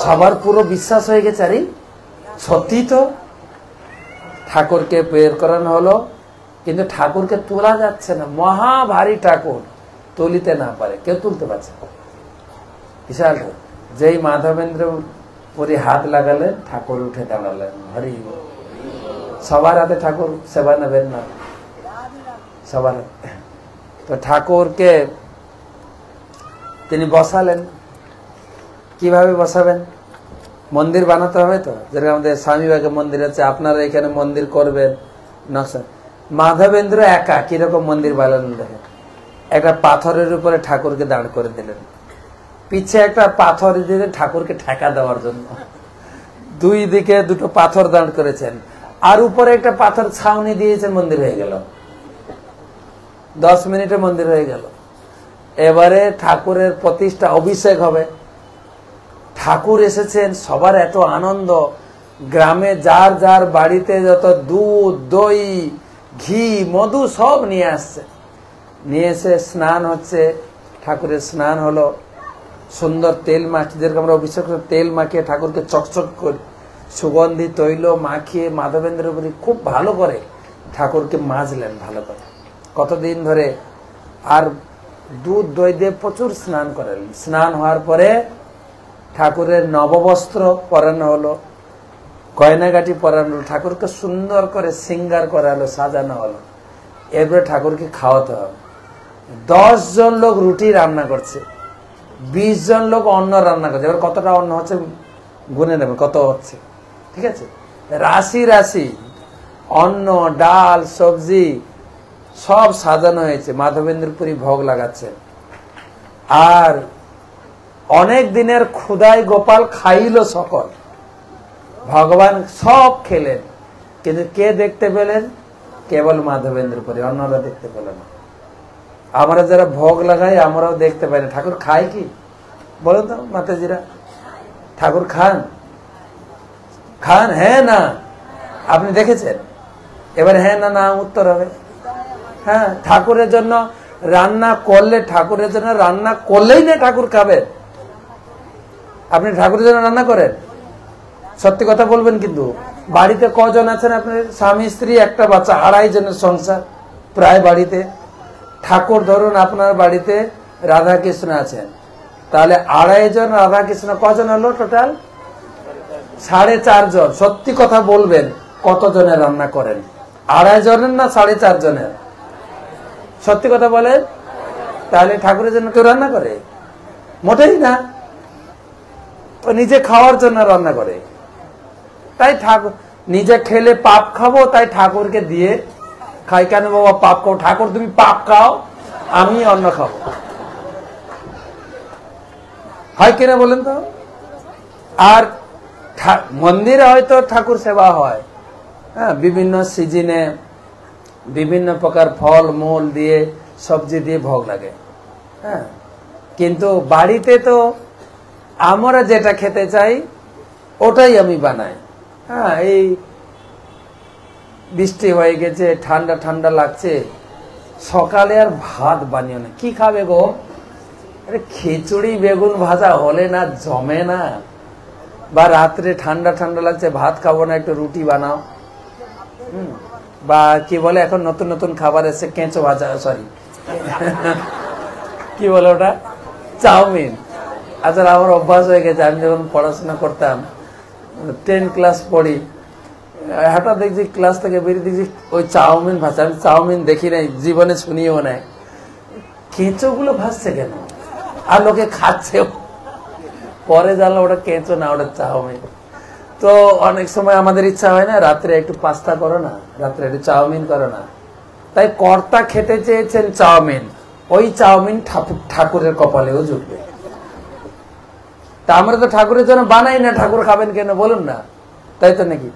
সবার পুরো বিশ্বাস হয়ে গেছে, আরে সত্যি তো। ঠাকুরকে বের করানো হলো, কিন্তু ঠাকুরকে তোলা যাচ্ছে না, মহা ভারী ঠাকুর, তুলিতে না পারে, কেউ তুলতে পারছে না, বিশাল। যেই মাধবেন্দ্র পুরী হাত লাগালেন, ঠাকুর উঠে দাঁড়ালেন। হরি বল। সবার হাতে ঠাকুর সেবা নেবেন না, সবার। তো ঠাকুরকে তিনি বসালেন। কিভাবে বসাবেন? মন্দির বানাতে হবে তো, যেরকম আমাদের স্বামীবাগে মন্দির আছে, আপনারা এখানে মন্দির করবেন নকশা। মাধবেন্দ্র একা কিরকম মন্দির বানালেন দেখেন। একটা পাথরের উপরে ঠাকুরকে দাঁড় করে দিলেন, পিছে একটা পাথর দিয়ে ঠাকুরকে ঠেকা দেওয়ার জন্য। দুই দিকে দুটো পাথর দাঁড় করেছেন, আর উপরে একটা পাথর ছাউনি দিয়েছেন, মন্দির হয়ে গেল। 10 মিনিটে মন্দির হয়ে গেল। এবারে ঠাকুরের প্রতিষ্ঠা, অভিষেক হবে। ঠাকুর এসেছেন, সবার এত আনন্দ। গ্রামে যার যার বাড়িতে যত দুধ দই ঘি মধু সব নিয়ে আসছে। নিয়ে এসে স্নান হচ্ছে, ঠাকুরের স্নান হলো। সুন্দর তেল মাখিয়ে, যেরকম আমরা অভিষেক তেল মাখিয়ে ঠাকুরকে চকচক করি, সুগন্ধি তৈল মাখিয়ে মাধবেন্দ্র পুরী খুব ভালো করে ঠাকুরকে মাজলেন ভালো করে, কতদিন ধরে। আর দুধ দই দিয়ে প্রচুর স্নান করালেন। স্নান হওয়ার পরে ঠাকুরের নববস্ত্র পরানো হলো, গয়নাগাটি পরানো হলো, ঠাকুরকে সুন্দর করে শৃঙ্গার করা হলো, সাজানো হলো। এরপরে ঠাকুরকে খাওয়াতে হবে। 10 জন লোক রুটি রান্না করছে, 20 জন লোক অন্ন রান্না করছে। এবার কতটা অন্ন হচ্ছে গুনে নেবে, কত হচ্ছে, ঠিক আছে। রাশি রাশি অন্ন, ডাল, সবজি সব সাজানো হয়েছে। মাধবেন্দ্র পুরী ভোগ লাগাচ্ছে। আর অনেক দিনের ক্ষুধায় গোপাল খাইল সকল, ভগবান সব খেলেন, কিন্তু কে দেখতে পেলেন? কেবল মাধবেন্দ্র পুরী, অন্যরা দেখতে পেলেন না। আমরা যারা ভোগ লাগাই আমরাও দেখতে পাই না। ঠাকুর খায় কি বলেন তো মাতাজিরা? ঠাকুর খান? খান? হ্যাঁ না? আপনি দেখেছেন? এবার হ্যাঁ না না উত্তর হবে। হ্যাঁ, ঠাকুরের জন্য রান্না করলে, ঠাকুরের জন্য রান্না করলেই না ঠাকুর খাবে। আপনি ঠাকুরের জন্য রান্না করেন? সত্যি কথা বলবেন। কিন্তু বাড়িতে কজন আছেন আপনার? স্বামী স্ত্রী একটা বাচ্চা, 2.5 জনের সংসার প্রায় বাড়িতে। ঠাকুর ধরুন আপনার বাড়িতে রাধা কৃষ্ণ আছেন, তাহলে 2.5 জন রাধা কৃষ্ণ কজন হলো টোটাল? 4.5 জন। সত্যি কথা বলবেন, কত জনের রান্না করেন? 2.5 জনের না 4.5 জনের? সত্যি কথা বলেন। তাহলে ঠাকুরের জন্য কেউ রান্না করে? মোটেই না। ও নিজে খাওয়ার জন্য রান্না করে। তাই ঠাকুর নিজে খেলে পাপ খাবো, তাই ঠাকুরকে দিয়ে খাই। কেন বাবা পাপ খাও? ঠাকুর তুমি পাপ খাও, আমি অন্ন খাবো। হয় কিনা বলেন তো? আর মন্দিরে হয়তো ঠাকুর সেবা হয়, হ্যাঁ, বিভিন্ন সিজনে বিভিন্ন প্রকার ফল মূল দিয়ে, সবজি দিয়ে ভোগ লাগে, হ্যাঁ। কিন্তু বাড়িতে তো আমরা যেটা খেতে চাই ওটাই আমি বানাই। হ্যাঁ, এই বৃষ্টি হয়ে গেছে, ঠান্ডা ঠান্ডা লাগছে, সকালে আর ভাত বানিও না। কি খাবে গো? আরে খিচুড়ি বেগুন ভাজা হলে না জমে না। বা রাত্রে ঠান্ডা ঠান্ডা লাগছে, ভাত খাবো না, একটু রুটি বানাও। বা কি বলে এখন নতুন নতুন খাবার এসে, কেঁচো ভাজা, সরি কি বলে ওটা, চাউমিন। আচ্ছা, আমার অভ্যাস হয়ে গেছে, আমি যখন পড়াশোনা করতাম 10 ক্লাস পড়ি, হঠাৎ দেখছি ক্লাস থেকে বেরিয়ে দেখছি ওই চাউমিন ভাজা। আমি চাউমিন দেখি নাই, জীবনে শুনিও নাই। কেঁচো গুলো ভাজছে কেন? আর লোকে খাচ্ছে, পরে জানলো ওটা কেঁচো না, ওটা চাউমিন। তো অনেক সময় আমাদের ইচ্ছা হয় না, রাত্রে একটু পাস্তা করো না, রাত্রে একটু চাউমিন করো না। তাই কর্তা খেতে চেয়েছেন চাউমিন, ওই চাউমিন ঠাকুরের কপালেও জুটবে। তা আমরা তো ঠাকুরের জন্য বানাই না, ঠাকুর খাবেন কেন বলুন না, তাই তো নাকি?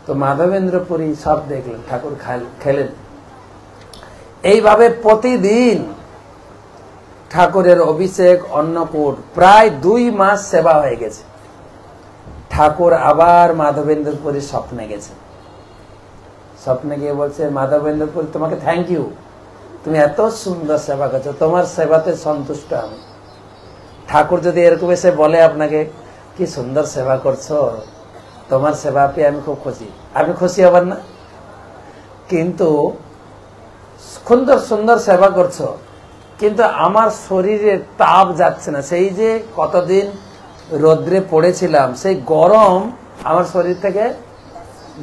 তো মাধবেন্দ্র পুরী সব দেখলেন, ঠাকুর খেলেন। এইভাবে প্রতিদিন ঠাকুরের অভিষেক, অন্নকূট, প্রায় 2 মাস সেবা হয়ে গেছে। ঠাকুর আবার মাধবেন্দ্র পুরী স্বপ্নে গেছে। স্বপ্নে গিয়ে বলছে, মাধবেন্দ্র পুরী তোমাকে থ্যাংক ইউ, তুমি এত সুন্দর সেবা করছো, তোমার সেবাতে সন্তুষ্ট আমি। ঠাকুর যদি এরকম এসে বলে আপনাকে, কি সুন্দর সেবা করছো, তোমার সেবা পেয়ে আমি খুব খুশি, আপনি খুশি হবেন না? কিন্তু সুন্দর সুন্দর সেবা করছো, কিন্তু আমার শরীরে তাপ যাচ্ছে না। সেই যে কতদিন রোদ্রে পড়েছিলাম, সেই গরম আমার শরীর থেকে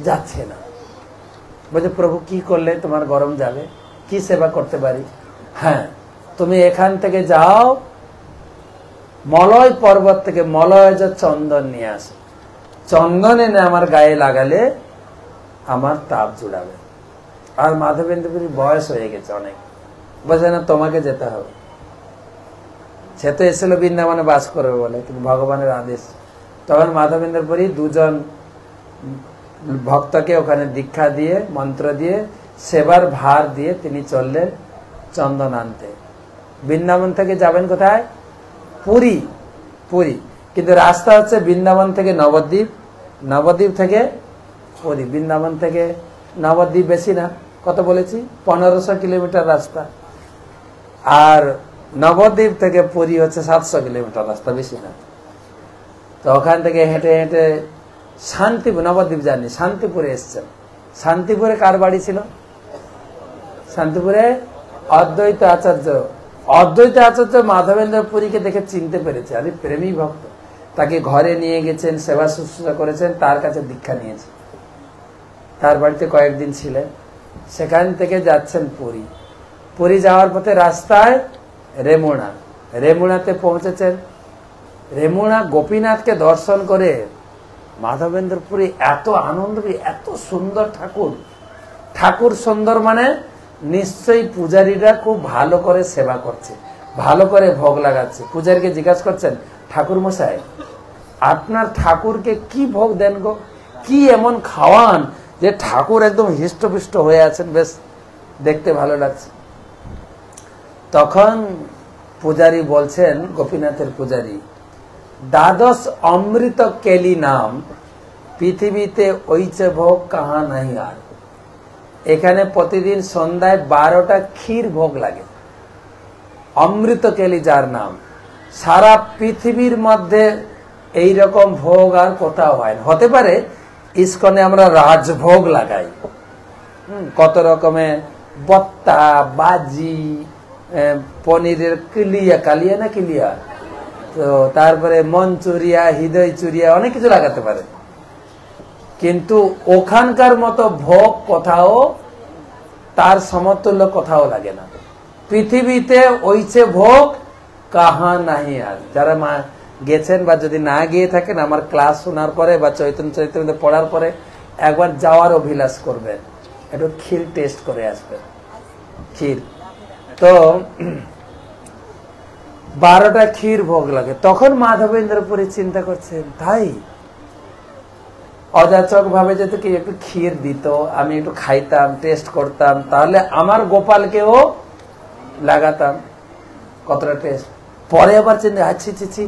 যাচ্ছে না। বলছে, প্রভু কি করলে তোমার গরম যাবে? কি সেবা করতে পারি? হ্যাঁ, তুমি এখান থেকে যাও, মলয় পর্বত থেকে মলয়জ চন্দন নিয়ে আসো, চন্দন এনে আমার গায়ে লাগালে আমার তাপ জুড়াবে। আর মাধবেন্দ্র পুরীর বয়স হয়ে গেছে অনেক, বলছে না তোমাকে যেতে হবে। সে তো এসেছিল বৃন্দাবনে বাস করবে বলে, কিন্তু ভগবানের আদেশ। তখন মাধবেন্দ্র পুরী 2 জন ভক্তকে ওখানে দীক্ষা দিয়ে, মন্ত্র দিয়ে, সেবার ভার দিয়ে তিনি চললেন চন্দন আনতে। বৃন্দাবন থেকে যাবেন কোথায়? পুরী। পুরী, কিন্তু রাস্তা হচ্ছে বৃন্দাবন থেকে নবদ্বীপ, নবদ্বীপ থেকে পুরী। বৃন্দাবন থেকে নবদ্বীপ বেশি না, কত বলেছি, 1500 কিলোমিটার রাস্তা। আর নবদ্বীপ থেকে পুরী হচ্ছে 700 কিলোমিটার রাস্তা, বেশি না। তো ওখান থেকে হেঁটে হেঁটে শান্তিপুর, নবদ্বীপ যাননি, শান্তিপুরে এসছেন। শান্তিপুরে কার বাড়ি ছিল? শান্তিপুরে অদ্বৈত আচার্য। অদ্বৈত আচার্য মাধবেন্দ্র পুরীকে দেখে চিনতে পেরেছে, আরে প্রেমী ভক্ত। তাকে ঘরে নিয়ে গেছেন, সেবা শুশ্রূষা করেছেন, তার কাছে দীক্ষা নিয়েছে, তার বাড়িতে কয়েকদিন ছিলেন। সেখান থেকে যাচ্ছেন পুরী। পুরী যাওয়ার পথে রাস্তায় রেমুনা, রেমুনাতে পৌঁছেছেন। রেমুনা গোপীনাথকে দর্শন করে মাধবেন্দ্র পুরী এত আনন্দ, এত সুন্দর ঠাকুর। ঠাকুর সুন্দর মানে নিশ্চয়ই পূজারীরা খুব ভালো করে সেবা করছে, ভালো করে ভোগ লাগাচ্ছে। পূজারীকে জিজ্ঞাসা করছেন, ঠাকুর মশাই আপনার ঠাকুরকে কি ভোগ দেন গো, কি এমন খাওয়ান যে ঠাকুর একদম হৃষ্টপুষ্ট হয়ে আছেন, বেশ দেখতে ভালো লাগছে। তখন পূজারী বলছেন, গোপীনাথের পূজারী, 12 অমৃত কেলি নাম পৃথিবীতে ওইচে ভোগ কাহা নাহি আর। এখানে প্রতিদিন সন্ধ্যায় 12টা ক্ষীর ভোগ লাগে। অমৃত কেলি যার নাম, সারা পৃথিবীর মধ্যে এই রকম ভোগ আর কোথাও হয় না। হতে পারে ইসকনে আমরা রাজভোগ লাগাই, কত রকমের বত্তা, বাজি, পনিরের কালিয়া না কিলিয়া, তো তারপরে মঞ্চুরিয়া, হৃদয় চুরিয়া, অনেক কিছু লাগাতে পারে, কিন্তু ওখানকার মতো ভোগ কোথাও, তার সমতুল্য কোথাও লাগে না পৃথিবীতে। ওইছে ভোগ কাহা নাহি। আর যারা গেছেন বা যদি না গিয়ে থাকেন, আমার ক্লাস শোনার পরে বা চৈতন্য চরিত্র পড়ার পরে একবার যাওয়ার অভিলাষ করবেন, একটু ক্ষীর টেস্ট করে আসবেন। ক্ষীর তো 12টা ক্ষীর ভোগ লাগে। তখন মাধবেন্দ্রপুরী চিন্তা করছেন, তাই অযাচক ভাবে যদি কি একটু ক্ষীর দিত, আমি একটু খাইতাম, টেস্ট করতাম, তাহলে আমার গোপালকেও লাগাতাম। কতটা টেস্ট। পরে আবার চিন্তা, আচ্ছি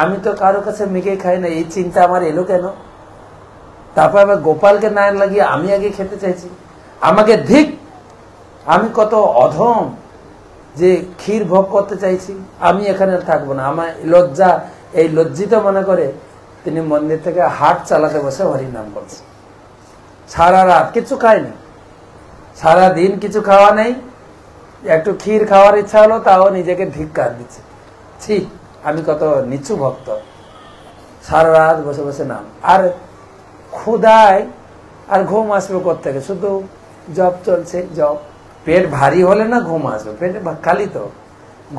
আমি তো কারো কাছে মেঘে খাই না, এই চিন্তা আমার এলো কেন? তারপর আবার গোপালকে না লাগিয়ে আমি আগে খেতে চাইছি, আমাকে ধিক, আমি কত অধম যে ক্ষীর ভোগ করতে চাইছি, আমি এখানে থাকবো না। আমার লজ্জা, এই লজ্জিত মনে করে তিনি মন্দির থেকে হাট চালাতে বসে হরিনাম করছে। সারা রাত কিছু খায়নি, সারা দিন কিছু খাওয়া নেই, একটু ক্ষীর খাওয়ার ইচ্ছা হলো, তাও নিজেকে ধিক্কার দিচ্ছে, ছি আমি কত নিচু ভক্ত। সারা রাত বসে বসে নাম, আর ক্ষুধায় আর ঘুম আসবে কোত্থেকে, শুধু জপ চলছে, জপ। পেট ভারী হলে না ঘুম আসবে, পেটে খালি তো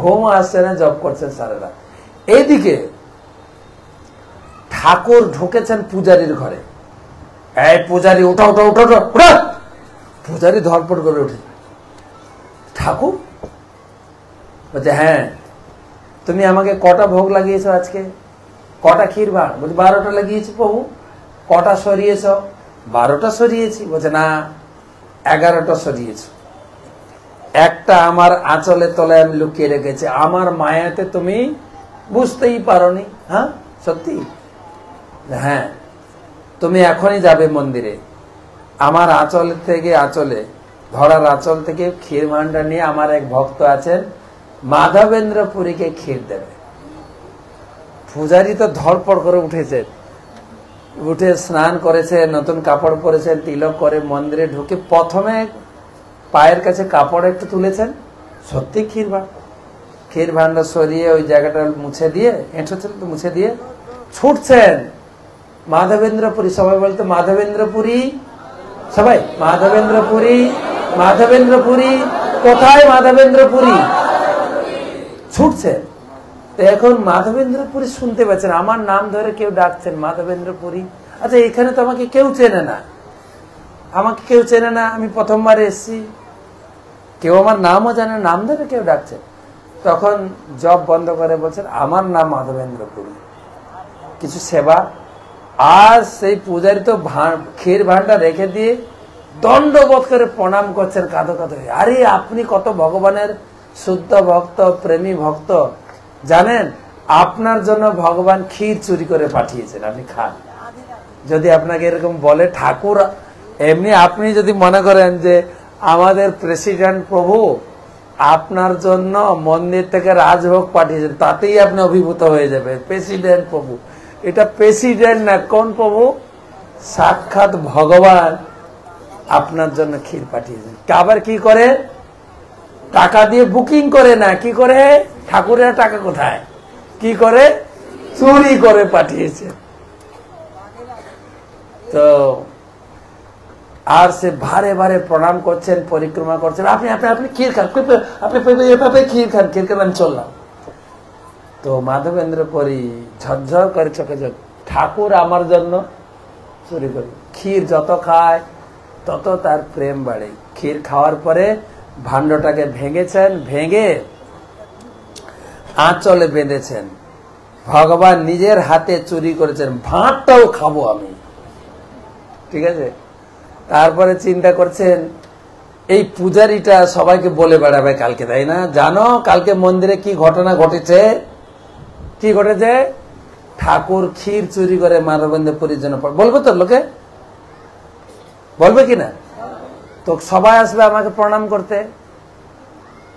ঘুম আসছে না, জপ করছেন সারা রাত। এইদিকে ঠাকুর ঢুকেছেন পূজারীর ঘরে। এই পূজারী, উঠা উঠা উঠা উঠা উঠা। পূজারী ধরপড় করে উঠে, ঠাকুর বলছে, হ্যাঁ তুমি আমাকে কটা ভোগ লাগিয়েছ আজকে, কটা ক্ষীর ভাগ? বলছে 12টা লাগিয়েছি প্রভু। কটা সরিয়েছ? 12টা সরিয়েছি। বলছে না, 11টা সরিয়েছ। একটা আমার আঁচলের তলায় আমি লুকিয়ে রেখেছি, আমার মায়াতে তুমি বুঝতেই পারোনি। হ্যাঁ সত্যি? হ্যাঁ, তুমি এখনই যাবে মন্দিরে, আমার আঁচল থেকে, আঁচলে ধরার আঁচল থেকে ক্ষীর ভান্ডার নিয়ে আমার এক ভক্ত আছেন, মাধবেন্দ্রপুরীকে ক্ষীর দেবে। পূজারী তো ধরপড় করে উঠেছে, উঠে স্নান করেছে, নতুন কাপড় পরেছেন, তিলক করে মন্দিরে ঢুকে প্রথমে পায়ের কাছে কাপড় একটু তুলেছেন, সত্যি ক্ষীর ভান্ডার সরিয়ে ওই জায়গাটা মুছে দিয়ে, এঁটো ছিল তো মুছে দিয়ে ছুটছেন মাধবেন্দ্রপুরী। সবাই বলতো মাধবেন্দ্রপুরী, সবাই মাধবেন্দ্রপুরী, মাধবেন্দ্রপুরী, কোথায় মাধবেন্দ্রপুরী? ছুটছেন। তো এখন মাধবেন্দ্রপুরী শুনতে পাচ্ছেন, আমার নাম ধরে কেউ ডাকছেন, মাধবেন্দ্রপুরী। আচ্ছা এখানে তো আমাকে কেউ চেনে না, আমাকে কেউ চেনে না, আমি প্রথমবার এসছি, কেউ আমার নামও জানে, নাম ধরে কেউ ডাকছে। তখন জব বন্ধ করে বলছেন, আমার নাম মাধবেন্দ্রপুরী, কিছু সেবা। আর সেই পূজারি তো ক্ষীর ভান্ডার রেখে দিয়ে দণ্ডবোধ করে প্রণাম করছেন কাঁদো কাঁদো। আরে আপনি কত ভগবানের শুদ্ধ ভক্ত, প্রেমী ভক্ত, জানেন আপনার জন্য ভগবান ক্ষীর চুরি করে পাঠিয়েছেন, আপনি খান। যদি আপনাকে এরকম বলে ঠাকুর, এমনি আপনি যদি মনে করেন যে আমাদের প্রেসিডেন্ট প্রভু আপনার জন্য মন্দির থেকে রাজভোগ পাঠিয়েছেন, তাতেই আপনি অভিভূত হয়ে যাবে। প্রেসিডেন্ট প্রভু, এটা প্রেসিডেন্ট না, কোন প্রভু? সাক্ষাৎ ভগবান আপনার জন্য ক্ষীর পাঠিয়েছেন। আবার কি করে? টাকা দিয়ে বুকিং করে না, কি করে? ঠাকুরের টাকা কোথায়? কি করে? চুরি করে পাঠিয়েছে। তো আর সে ভারে ভারে প্রণাম করছেন, পরিক্রমা করছেন, আপনি আপনি আপনি ক্ষীর খান, আপনি ক্ষীর খান, ক্ষীর খান, আমি চললাম। তো মাধবেন্দ্রপুরী ঝরঝর করে চোখে চোখ, ঠাকুর আমার জন্য চুরি করে। ক্ষীর যত খায় তত তার প্রেম বাড়ে। ক্ষীর খাওয়ার পরে ভাণ্ডটাকে ভেঙেছেন, ভেঙে আঁচলে বেঁধেছেন, ভগবান নিজের হাতে চুরি করেছেন, ভাতটাও খাবো আমি, ঠিক আছে। তারপরে চিন্তা করছেন, এই পূজারীটা সবাইকে বলে বেড়াবে কালকে, তাই না? জানো কালকে মন্দিরে কি ঘটনা ঘটেছে? কি ঘটেছে? ঠাকুর ক্ষীর চুরি করে মাধবেন্দ্রপুরীর জন্য বলবে তো, লোকে বলবে কিনা? তো সবাই আসবে আমাকে প্রণাম করতে,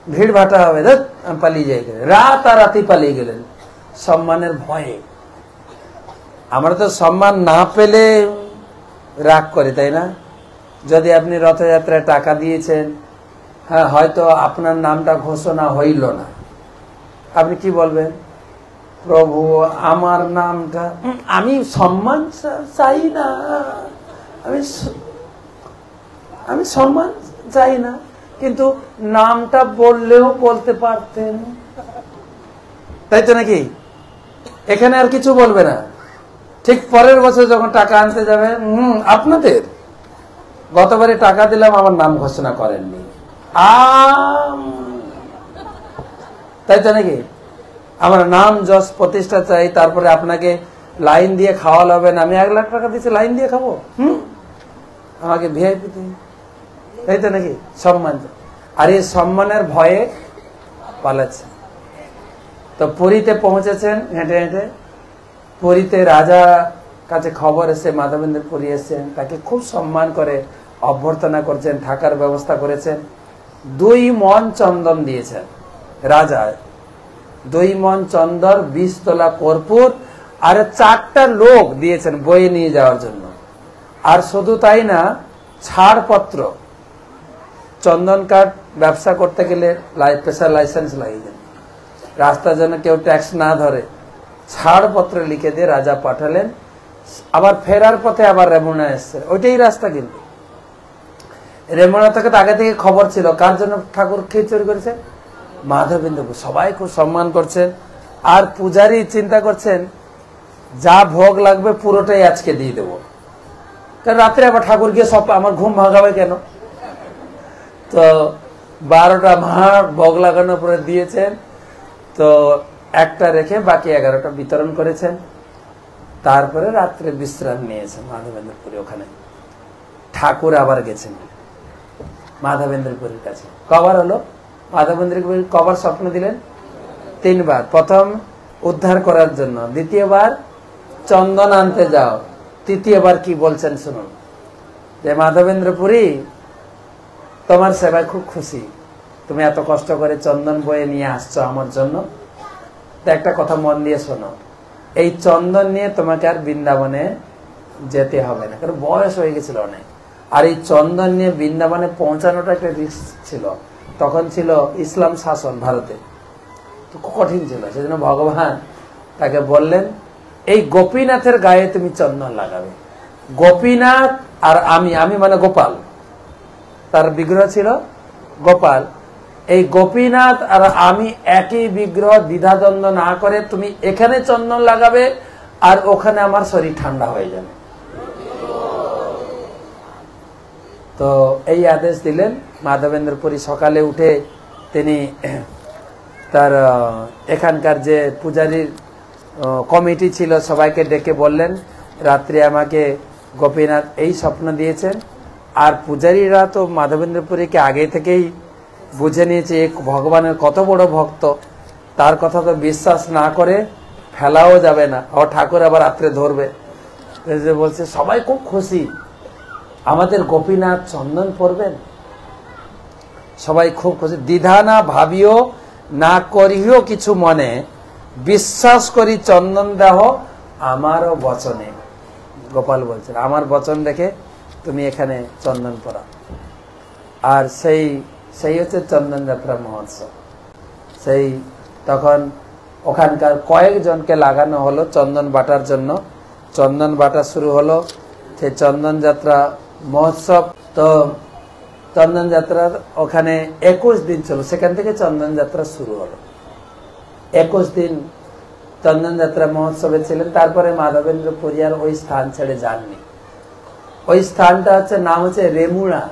ভিড় ভাটা হবে, আমি পালিয়ে যাই। রাতারাতি পালিয়ে গেলেন সম্মানের ভয়ে। আমরা তো সম্মান না পেলে রাগ করি, তাই না? যদি আপনি রথযাত্রায় টাকা দিয়েছেন, হ্যাঁ, হয়তো আপনার নামটা ঘোষণা হইল না, আপনি কি বলবেন? প্রভু আমার নামটা, আমি সম্মান চাই না, আমি সম্মান চাই না, কিন্তু নামটা বললেও বলতে পারতেন, তাই তো নাকি? এখানে আর কিছু বলবে না। ঠিক পরের বছর যখন টাকা আনতে যাবে, আপনাদের গতবারে টাকা দিলাম, আমার নাম ঘোষণা করেননি, তাই তো নাকি? আমার নাম যশ প্রতিষ্ঠা চাই, তারপরে আপনাকে লাইন দিয়ে খাওয়াল হবে না। আমি 1 লাখ টাকা দিচ্ছি, লাইন দিয়ে খাবো? আমাকে ভিআইপি দিন, তাই তো নাকি? সম্মান। আর এই সম্মানের ভয়ে পালাচ্ছে। তো পুরীতে পৌঁছেছেন হেঁটে হেঁটে। পুরীতে রাজা কাছে খবর এসে মাধবেন্দ্র পুরী এসেছেন, তাকে খুব সম্মান করে অভ্যর্থনা করছেন, থাকার ব্যবস্থা করেছেন। 2 মণ চন্দন দিয়েছেন রাজা, 2 মণ চন্দন, 20 তোলা কর্পূর, আর 4টা লোক দিয়েছেন বয়ে নিয়ে যাওয়ার জন্য। আর শুধু তাই না, ছাড়পত্র, চন্দন কাঠ ব্যবসা করতে গেলে স্পেশাল লাইসেন্স লাগিয়ে, রাস্তার জন্য কেউ ট্যাক্স না ধরে, ছাড়পত্র লিখে দিয়ে রাজা পাঠালেন। আবার ফেরার পথে আবার রেমুনা এসছে, ওইটাই রাস্তা। কিন্তু রেমুনা থেকে তো আগে থেকে খবর ছিল, কার জন্য ঠাকুর খিচুড়ি করেছেন? মাধবেন্দ্র। সবাই খুব সম্মান করছেন। আর পূজারী চিন্তা করছেন, যা ভোগ লাগবে পুরোটাই আজকে দিয়ে দেবো, কারণ রাত্রে আবার ঠাকুর গিয়ে সব আমার ঘুম ভাঙাবে কেন। তো 12টা ভাঁড় ভোগ লাগানোর পরে দিয়েছেন। তো একটা রেখে বাকি 11টা বিতরণ করেছেন। তারপরে রাত্রে বিশ্রাম নিয়েছেন মাধবেন্দ্রপুরী। ওখানে ঠাকুর আবার গেছেন মাধবেন্দ্রপুরীর কাছে। কবার হলো? মাধবেন্দ্রপুরী কবার স্বপ্ন দিলেন? 3 বার। প্রথম উদ্ধার করার জন্য, দ্বিতীয়বার চন্দন আনতে যাও, তৃতীয়বার কি বলছেন শুনুন। যে মাধবেন্দ্রপুরী, তোমার সেবায় খুব খুশি, তুমি এত কষ্ট করে চন্দন বয়ে নিয়ে আসছো আমার জন্য। তো একটা কথা মন দিয়ে শোনো, এই চন্দন নিয়ে তোমাকে আর বৃন্দাবনে যেতে হবে না, কারণ বয়স হয়ে গেছিল অনেক। আর এই চন্দন নিয়ে বৃন্দাবনে পৌঁছানোটা একটা রিস্ক ছিল। তখন ছিল ইসলাম শাসন ভারতে, তো কঠিন ছিল। সেজন্য ভগবান তাকে বললেন, এই গোপীনাথের গায়ে তুমি চন্দন লাগাবে। গোপীনাথ আর আমি মানে গোপাল, তার বিগ্রহ ছিল গোপাল। এই গোপীনাথ আর আমি একই বিগ্রহ, দ্বিধাদ্বন্দ্ব না করে তুমি এখানে চন্দন লাগাবে, আর ওখানে আমার শরীর ঠান্ডা হয়ে যাবে। তো এই আদেশ দিলেন। মাধবেন্দ্রপুরী সকালে উঠে তিনি তার এখানকার যে পূজারীর কমিটি ছিল সবাইকে ডেকে বললেন, রাত্রে আমাকে গোপীনাথ এই স্বপ্ন দিয়েছেন। আর পূজারীরা তো মাধবেন্দ্রপুরীকে আগে থেকেই বুঝে নিয়েছে এক ভগবানের কত বড় ভক্ত, তার কথা তো বিশ্বাস না করে ফেলাও যাবে না, ও ঠাকুর আবার রাত্রে ধরবে। বলছে সবাই খুব খুশি, আমাদের গোপীনাথ চন্দন পরবেন, সবাই খুব খুশি। দ্বিধা না ভাবিও না করিও কিছু মনে, বিশ্বাস করি চন্দন দেহ আমারও বচনে। গোপাল বলছেন, আমার বচন দেখে তুমি এখানে চন্দন পরা। আর সেই হচ্ছে চন্দন যাত্রা মহোৎসব। সেই তখন ওখানকার কয়েকজনকে লাগানো হলো চন্দন বাটার জন্য। চন্দন বাটা শুরু হলো, সেই চন্দন যাত্রা মহোৎসব। তো চন্দন যাত্রার ওখানে 21 দিন ছিল, সেখান থেকে চন্দন যাত্রা শুরু হলো। 21 দিন চন্দন যাত্রা মহোৎসবে ছিলেন। তারপরে মাধবেন্দ্রপুরী আর ওই স্থান ছেড়ে যাননি। ওই স্থানটা হচ্ছে নাম হচ্ছে রেমুনা।